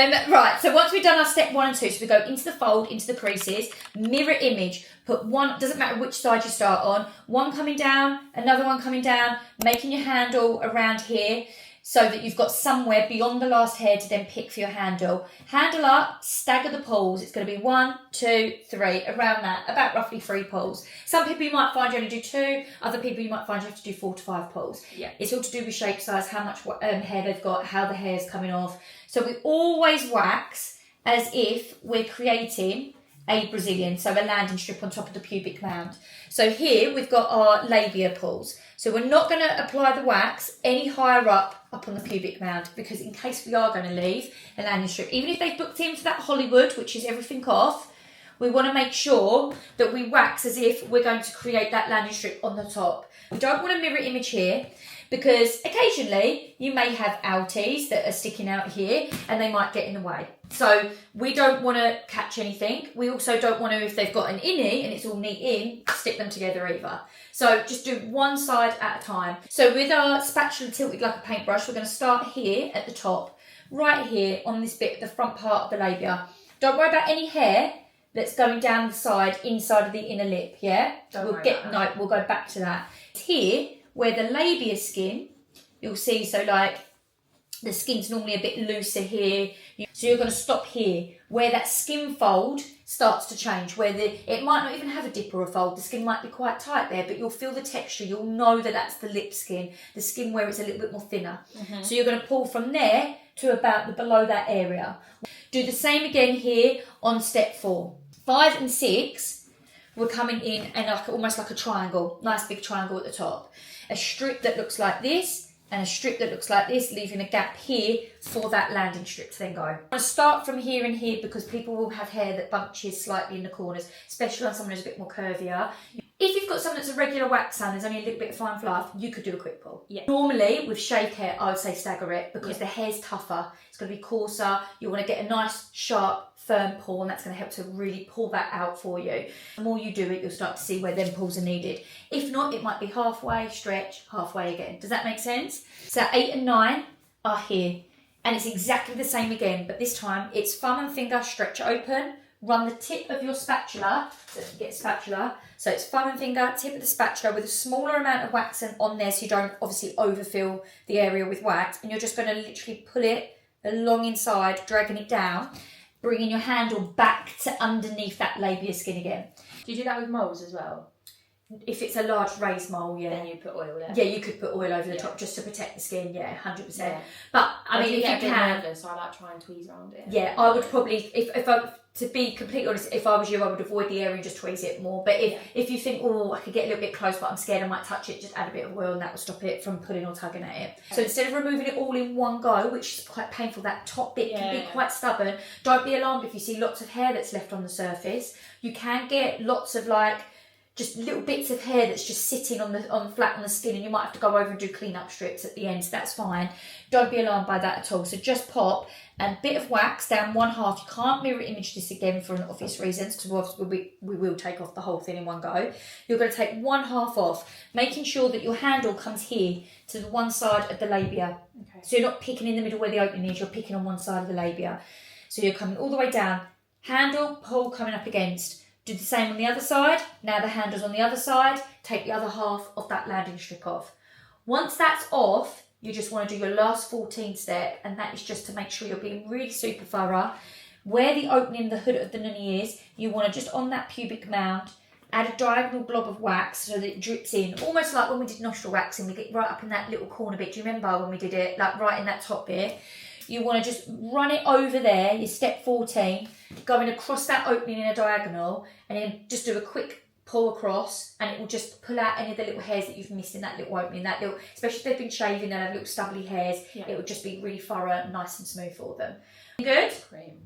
Right, so once we've done our step 1 and 2, so we go into the fold, into the creases, mirror image, put one, doesn't matter which side you start on, one coming down, another one coming down, making your handle around here so that you've got somewhere beyond the last hair to then pick for your handle. Handle up, stagger the pulls. It's going to be 1, 2, 3, around that, about roughly 3 pulls. Some people you might find you only do 2, other people you might find you have to do 4 to 5 pulls. Yeah. It's all to do with shape size, how much hair they've got, how the hair's coming off. So we always wax as if we're creating a Brazilian, so a landing strip on top of the pubic mound. So here we've got our labia pulls. So we're not going to apply the wax any higher up on the pubic mound, because in case we are going to leave a landing strip, even if they've booked in for that Hollywood, which is everything off, we want to make sure that we wax as if we're going to create that landing strip on the top. We don't want a mirror image here, because occasionally you may have outies that are sticking out here and they might get in the way. So we don't want to catch anything. We also don't want to, if they've got an innie and it's all neat in, stick them together either. So just do one side at a time. So with our spatula tilted like a paintbrush, we're going to start here at the top, right here on this bit, the front part of the labia. Don't worry about any hair that's going down the side, inside of the inner lip, yeah? We'll go back to that. It's here where the labia skin, you'll see, so like the skin's normally a bit looser here. So you're going to stop here where that skin fold starts to change, where it might not even have a dip or a fold. The skin might be quite tight there, but you'll feel the texture. You'll know that that's the lip skin, the skin where it's a little bit more thinner. Mm-hmm. So you're going to pull from there to about below that area. Do the same again here on step 4. 5 and 6, we're coming in and almost like a triangle, nice big triangle at the top. A strip that looks like this and a strip that looks like this, leaving a gap here for that landing strip to then go. I'm going to start from here and here because people will have hair that bunches slightly in the corners, especially on someone who's a bit more curvier. If you've got someone that's a regular wax and there's only a little bit of fine fluff, you could do a quick pull. Yeah. Normally, with shaved hair, I would say stagger it because the hair's tougher. It's going to be coarser. You want to get a nice, sharp, firm pull, and that's going to help to really pull that out for you. The more you do it, you'll start to see where them pulls are needed. If not, it might be halfway, stretch, halfway again. Does that make sense? So 8 and 9 are here. And it's exactly the same again, but this time it's thumb and finger, stretch open, run the tip of your spatula, so you get a spatula, so it's thumb and finger, tip of the spatula with a smaller amount of waxing on there so you don't obviously overfill the area with wax, and you're just going to literally pull it along inside, dragging it down, bringing your handle back to underneath that labia skin again. Do you do that with moles as well? If it's a large raised mole, then you put oil there. Yeah, you could put oil over the top just to protect the skin, 100%. Yeah. But I mean, if you can, nervous, I like try and tweeze around it. Yeah, I would probably, if I, to be completely honest, if I was you, I would avoid the area and just tweeze it more. But if you think, oh, I could get a little bit close, but I'm scared I might touch it, just add a bit of oil and that will stop it from pulling or tugging at it. So instead of removing it all in one go, which is quite painful, that top bit can be quite stubborn. Don't be alarmed if you see lots of hair that's left on the surface. You can get lots of just little bits of hair that's just sitting on flat on the skin, and you might have to go over and do clean-up strips at the end, so that's fine. Don't be alarmed by that at all. So just pop a bit of wax down one half. You can't mirror image this again for obvious reasons, because we will take off the whole thing in one go. You're going to take one half off, making sure that your handle comes here to the one side of the labia. Okay. So you're not picking in the middle where the opening is, you're picking on one side of the labia. So you're coming all the way down, handle, pull coming up against. Do the same on the other side. Now the handle's on the other side. Take the other half of that landing strip off. Once that's off, you just want to do your last 14 step, and that is just to make sure you're being really super thorough. Where the opening, the hood of the nunny is, you want to just on that pubic mound, add a diagonal blob of wax so that it drips in. Almost like when we did nostril waxing, we get right up in that little corner bit. Do you remember when we did it? Like right in that top bit. You want to just run it over there, your step 14, going across that opening in a diagonal, and then just do a quick pull across, and it will just pull out any of the little hairs that you've missed in that little opening, especially if they've been shaving and have little stubbly hairs, it will just be really thorough, nice and smooth for them. Good? Cream.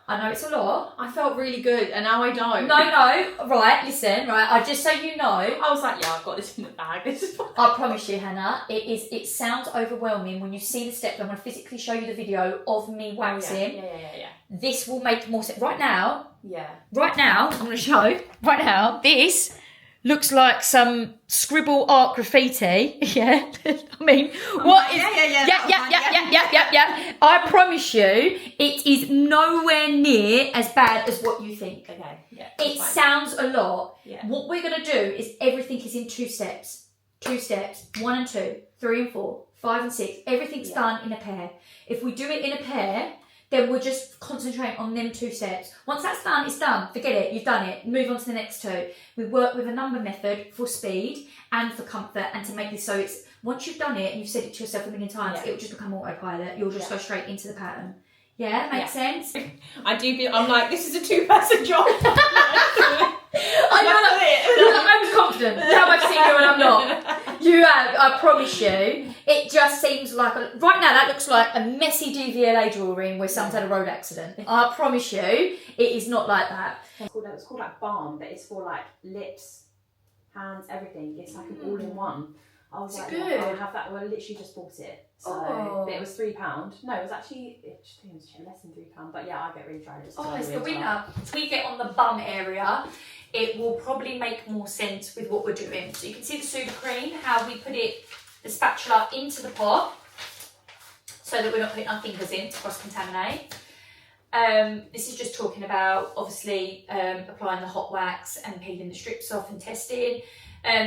I know it's a lot. I felt really good, and now I don't. No. Right, listen, right. Just so you know. I was like, I've got this in the bag. This is fine. I promise you, Hannah, it sounds overwhelming when you see the steps. I'm going to physically show you the video of me waxing. Yeah. This will make more sense. Right now, I'm going to show. Right now, this looks like some scribble art graffiti. Yeah, I mean, what is? Yeah. I promise you, it is nowhere near as bad as what you think. Okay, yeah. It sounds a lot. Yeah. What we're gonna do is everything is in 2 steps. 2 steps. 1 and 2, 3 and 4, 5 and 6. Everything's done in a pair. If we do it in a pair, then we'll just concentrate on them 2 steps. Once that's done, it's done. Forget it. You've done it. Move on to the next 2. We work with a number method for speed and for comfort, and to make this so it's once you've done it and you've said it to yourself a million times, it will just become autopilot. You'll just go straight into the pattern. Yeah, makes sense. I'm like, this is a 2-person job. I know I was confident. How I've seen you and I'm not. You have, I promise you. It just seems like right now that looks like a messy DVLA drawing where someone's had a road accident. I promise you, it is not like that. It's called like balm, but it's for like lips, hands, everything. It's like an all-in-one. I was like, good. I'll have that. Well, I literally just bought it. So, but it was £3. No, it was actually less than £3. But yeah, I get really dry lips. It's the winner. If we get on the bum area, it will probably make more sense with what we're doing. So you can see the Sudocrem, how we put the spatula into the pot so that we're not putting our fingers in to cross-contaminate. This is just talking about, obviously, applying the hot wax and peeling the strips off and testing.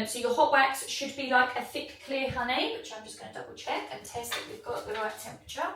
So your hot wax should be like a thick, clear honey, which I'm just going to double check and test that we've got the right temperature.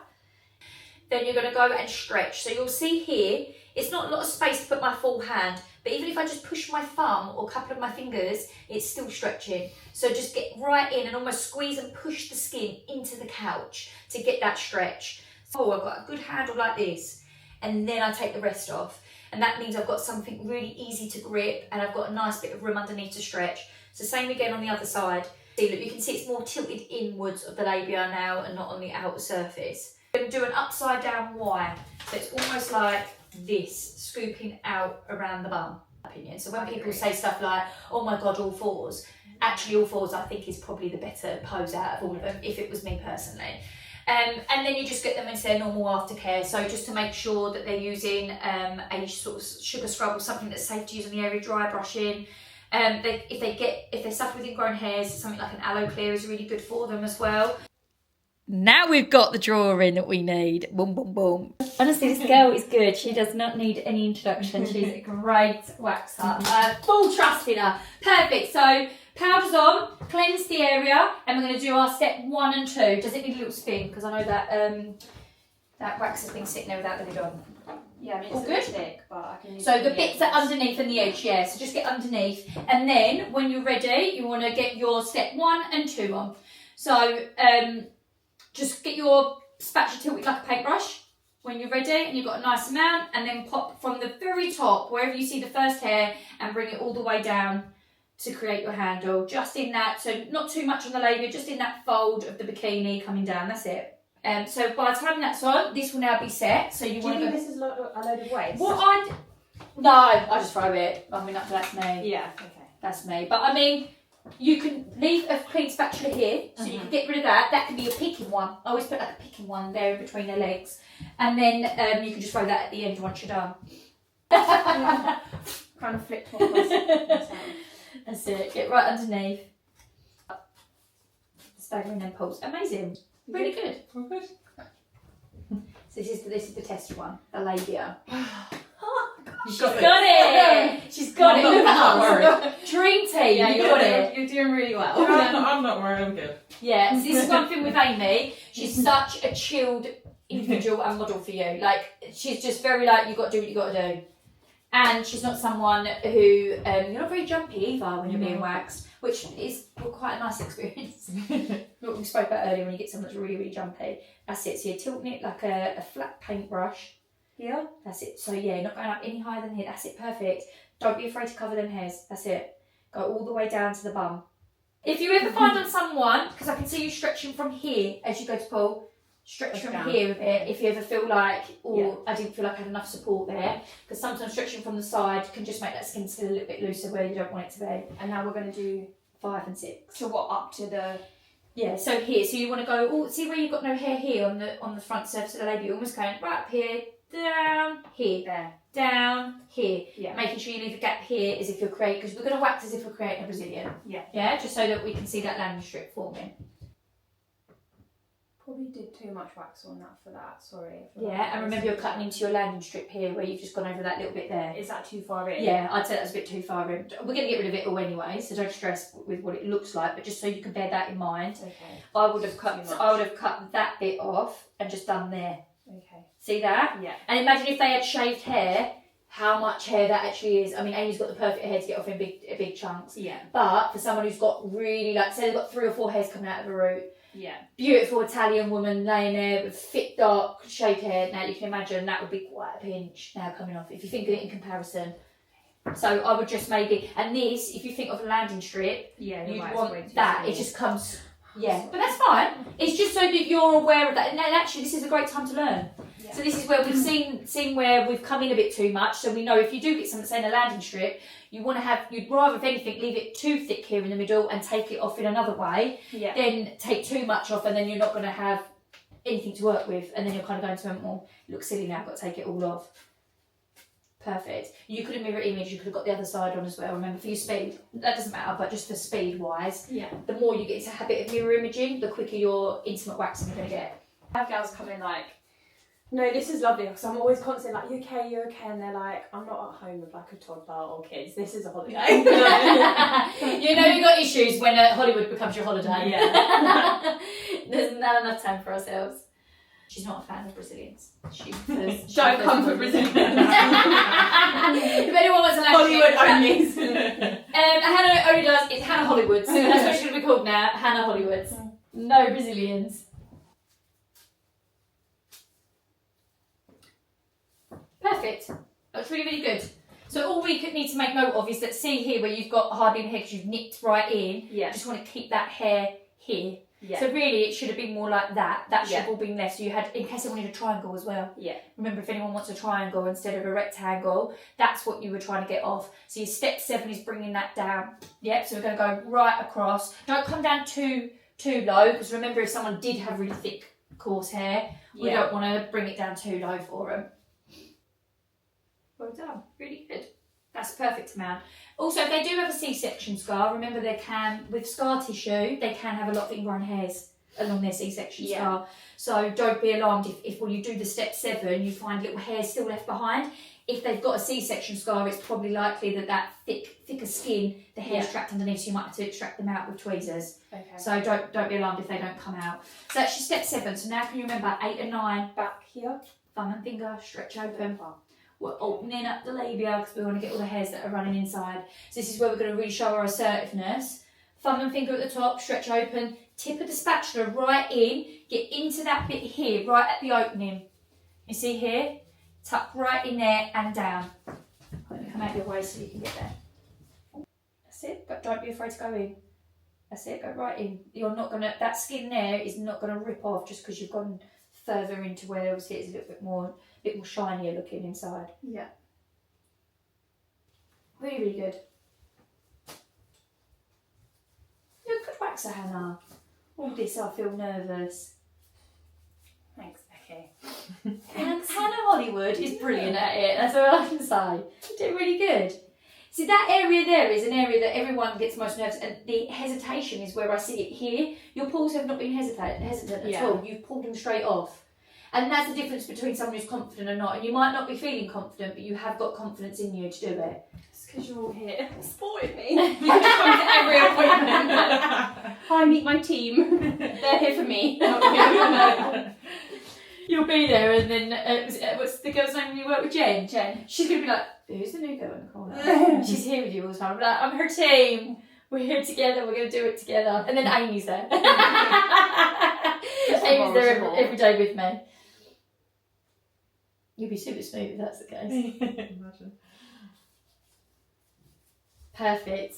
Then you're going to go and stretch. So you'll see here, it's not a lot of space to put my full hand, but even if I just push my thumb or a couple of my fingers, it's still stretching. So just get right in and almost squeeze and push the skin into the couch to get that stretch. So I've got a good handle like this, and then I take the rest off. And that means I've got something really easy to grip, and I've got a nice bit of room underneath to stretch. So same again on the other side. See, look, you can see it's more tilted inwards of the labia now and not on the outer surface. I'm going to do an upside down Y. So it's almost like this, scooping out around the bum, in my opinion. So when people say stuff like, oh my God, all fours, actually all fours I think is probably the better pose out of all of them, if it was me personally. And then you just get them into their normal aftercare. So just to make sure that they're using a sort of sugar scrub or something that's safe to use on the area, dry brushing. If they suffer with ingrown hairs, something like an aloe clear is really good for them as well. Now we've got the drawing that we need. Boom, boom, boom. Honestly, this girl is good. She does not need any introduction. She's a great waxer. Full trust in her. Perfect. So powder's on, cleanse the area, and we're going to do our step 1 and 2. Does it need a little spin? Because I know that that wax has been sitting there without the lid on. Yeah, I mean, all it's good. a bit thick, but I can use So the bits that are underneath and the edge, yeah. So just get underneath, and then when you're ready, you want to get your step 1 and 2 on. So just get your spatula tilted like a paintbrush when you're ready, and you've got a nice amount, and then pop from the very top, wherever you see the first hair, and bring it all the way down to create your handle. Just in that, so not too much on the labia, just in that fold of the bikini coming down. That's it. So by the time that's on, this will now be set. So you want to. Do you think this is a load of waste? No, I just throw it. I mean, that's me. Yeah. Okay. That's me. But I mean, you can leave a clean spatula here, so you can get rid of that. That can be a picking one. I always put like a picking one there in between their legs, and then you can just throw that at the end once you're done. Kind of flip across. That's it. Get right underneath. Staggering and pulse. Amazing. Really good. All good. So this is the test one, the labia. She's got it. She's got it. Look at us. Dream team. Yeah, you got it. You're doing really well. I'm not worried. I'm good. Yeah. So this is one thing with Amy. She's such a chilled individual and model for you. Like she's just very like you got to do what you got to do, and she's not someone who you're not very jumpy either when you're being waxed, which is quite a nice experience. What we spoke about earlier when you get someone that's really, really jumpy. That's it. So you're tilting it like a flat paintbrush. Yeah. That's it. So yeah, not going up any higher than here. That's it. Perfect. Don't be afraid to cover them hairs. That's it. Go all the way down to the bum. If you ever find on someone, because I can see you stretching from here as you go to pull, stretch from here a bit if you ever feel like, I didn't feel like I had enough support there. Because sometimes stretching from the side can just make that skin still a little bit looser where you don't want it to be. And now we're going to do 5 and 6. to what, up to the... Yeah, so here, so you want to go, see where you've got no hair here on the front surface of the labia, you're almost going right up here, down, here, There. down, here. Yeah. Making sure you leave a gap here as if you're creating, because we're going to wax as if we're creating a Brazilian. Yeah. Yeah, just so that we can see that landing strip forming. Probably did too much wax on that for that. Sorry. Yeah, and remember you're cutting into your landing strip here where you've just gone over that little bit there. Is that too far in? Yeah, I'd say that's a bit too far in. We're going to get rid of it all anyway, so don't stress with what it looks like, but just so you can bear that in mind. Okay. I would have Too cut that bit off and just done there. Okay. See that? Yeah. And imagine if they had shaved hair, how much hair that actually is. I mean, Amy's got the perfect hair to get off in big chunks. Yeah. But for someone who's got really, like, say they've got 3 or 4 hairs coming out of a root, Yeah. beautiful Italian woman laying there with thick, dark, shaved hair. Now you can imagine that would be quite a pinch now coming off if you think of it in comparison. So I would just maybe, and this, if you think of a landing strip, Yeah. you'd right, it's way want too that. small. It just comes, yeah. But that's fine. It's just so that you're aware of that. And actually, this is a great time to learn. Yeah. So this is where we've seen where we've come in a bit too much. So we know if you do get something, say in a landing strip, you'd rather, if anything, leave it too thick here in the middle and take it off in another way. Yeah. Then take too much off, and then you're not going to have anything to work with, and then you're kind of going to well, it looks silly now, I've got to take it all off. Perfect. You could have mirror image, you could have got the other side on as well. Remember, for your speed, that doesn't matter, but just for speed wise, Yeah. the more you get into a habit of mirror imaging, the quicker your intimate waxing you're going to get. I have girls come in like, no, this is lovely, because I'm always constantly like, you okay? And they're like, I'm not at home with like a toddler or kids. This is a holiday. You know you've got issues when Hollywood becomes your holiday. Yeah. There's not enough time for ourselves. She's not a fan of Brazilians. She prefers, Don't come for Brazilians. If anyone wants a Hollywood language, only. Hannah only does, it's Hannah Hollywoods. That's what she's going to be called now, Hannah Hollywoods. No Brazilians. Perfect. That's really, really good. So all we could need to make note of is that, see here where you've got hardly any hair because you've nipped right in. Yeah. Just want to keep that hair here. Yeah. So really it should have been more like that. That should have Yeah. all been left. So you had, in case they wanted a triangle as well. Yeah. Remember, if anyone wants a triangle instead of a rectangle, that's what you were trying to get off. So your step 7 is bringing that down. Yep, so we're going to go right across. Don't come down too low, because remember, if someone did have really thick, coarse hair, we Yeah. don't want to bring it down too low for them. Well done, really good. That's a perfect amount. Also, if they do have a C-section scar, remember with scar tissue, they can have a lot of ingrown hairs along their C-section Yeah. scar. So don't be alarmed if when you do the step 7, you find little hairs still left behind. If they've got a C-section scar, it's probably likely that thicker skin, the hair's Yeah. trapped underneath, so you might have to extract them out with tweezers. Okay. So don't be alarmed if they don't come out. So that's your step 7. So now can you remember 8 and 9? Back here. Thumb and finger, stretch open. We're opening up the labia because we want to get all the hairs that are running inside. So this is where we're going to really show our assertiveness. Thumb and finger at the top, stretch open. Tip of the spatula right in. Get into that bit here, right at the opening. You see here? Tuck right in there and down. Let me come out your way so you can get there. That's it, but don't be afraid to go in. That's it, go right in. You're not going to, that skin there is not going to rip off just because you've gone further into where obviously it's a little bit more shinier looking inside. Yeah. Really, really good. You're a good waxer, Hannah. All this, I feel nervous. Thanks, Becky. And Hannah Hollywood is brilliant at it, that's all I can say. You did really good. See, that area there is an area that everyone gets most nervous, and the hesitation is where I see it here. Your pulls have not been hesitant at Yeah. all. You've pulled them straight off. And that's the difference between someone who's confident and not. And you might not be feeling confident, but you have got confidence in you to do it. It's because you're all here supporting me. You just come to every appointment. Hi, meet my team. They're here for me. You'll be there, and then what's the girl's name when you work with Jen? Jen. She's going to be like, who's the new girl in the corner? She's here with you all the time. I'm like, I'm her team. We're here together. We're going to do it together. And then Amy's there. Amy's there every day with me. You'll be super smooth if that's the case. Imagine. Perfect.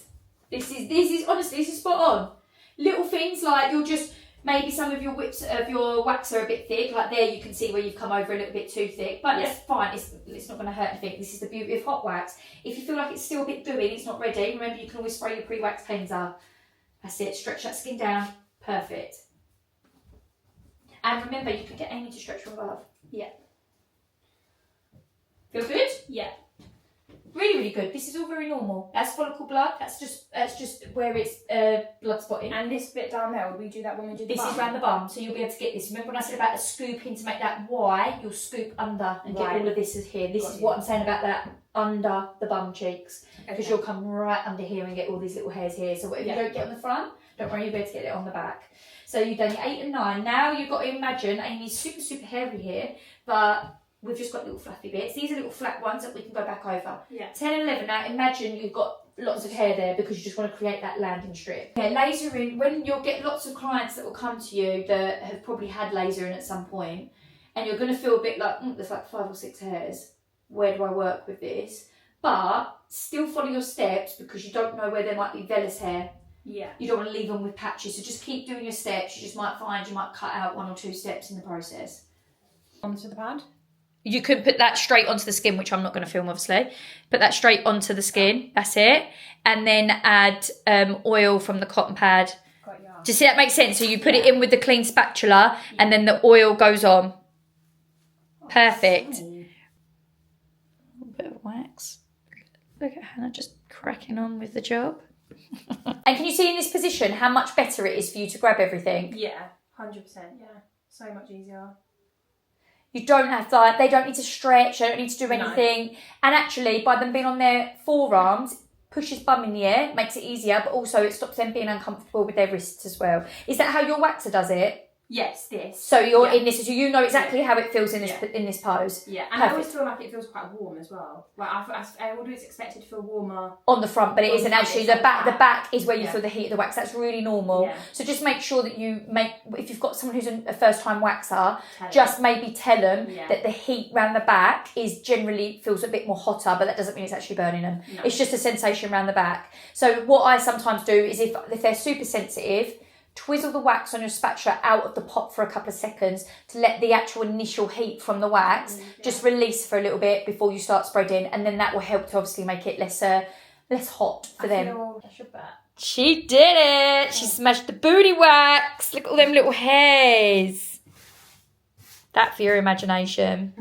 This is honestly, this is spot on. Little things like you'll just, maybe some of your whips of your wax are a bit thick, like there you can see where you've come over a little bit too thick, but it's fine, it's not going to hurt anything. This is the beauty of hot wax. If you feel like it's still a bit gooey and it's not ready, remember you can always spray your pre-wax cleanser. That's it, stretch that skin down, perfect. And remember, you can get Amy to stretch from above. Yeah. Feel good? Yeah. Really, really good. This is all very normal. That's follicle blood. That's just where it's blood spotting. And this bit down there, would we do that when we do the This is round the bum, so you'll be able to get this. Remember when I said about a scooping to make that Y? You'll scoop under and get all of this is here. This is what I'm saying about that under the bum cheeks, because you'll come right under here and get all these little hairs here. So whatever you don't get on the front, don't worry, you'll be able to get it on the back. So you've done your 8 and 9. Now you've got to imagine Amy's super, super hairy here, but we've just got little fluffy bits. These are little flat ones that we can go back over. Yeah. 10 and 11. Now imagine you've got lots of hair there because you just want to create that landing strip. Yeah, laser in, when you'll get lots of clients that will come to you that have probably had laser in at some point, and you're going to feel a bit like, there's like 5 or 6 hairs. Where do I work with this? But still follow your steps because you don't know where there might be vellus hair. Yeah. You don't want to leave them with patches, so just keep doing your steps. You just might find you might cut out 1 or 2 steps in the process. Onto the pad. You can put that straight onto the skin, which I'm not going to film, obviously. Put that straight onto the skin. That's it. And then add oil from the cotton pad. Got ya. Do you see that makes sense? So you put it in with the clean spatula, and then the oil goes on. Perfect. A bit of wax. Look at Hannah just cracking on with the job. And can you see in this position how much better it is for you to grab everything? Yeah, 100%. Yeah, so much easier. You don't have to, they don't need to stretch, they don't need to do anything. No. And actually, by them being on their forearms, pushes bum in the air, makes it easier, but also it stops them being uncomfortable with their wrists as well. Is that how your waxer does it? Yes, this. So you're in this, so you know exactly how it feels in this pose. Yeah, and I always feel like it feels quite warm as well. Like I always expect it to feel warmer on the front, but it isn't actually. The back is where you feel the heat of the wax. That's really normal. Yeah. So just make sure that you if you've got someone who's a first time waxer, just maybe tell them that the heat around the back is generally feels a bit more hotter, but that doesn't mean it's actually burning them. No. It's just a sensation around the back. So what I sometimes do is if they're super sensitive, twizzle the wax on your spatula out of the pot for a couple of seconds to let the actual initial heat from the wax just release for a little bit before you start spreading, and then that will help to obviously make it less hot for them. She did it! She smashed the booty wax! Look at all them little hairs! That for your imagination.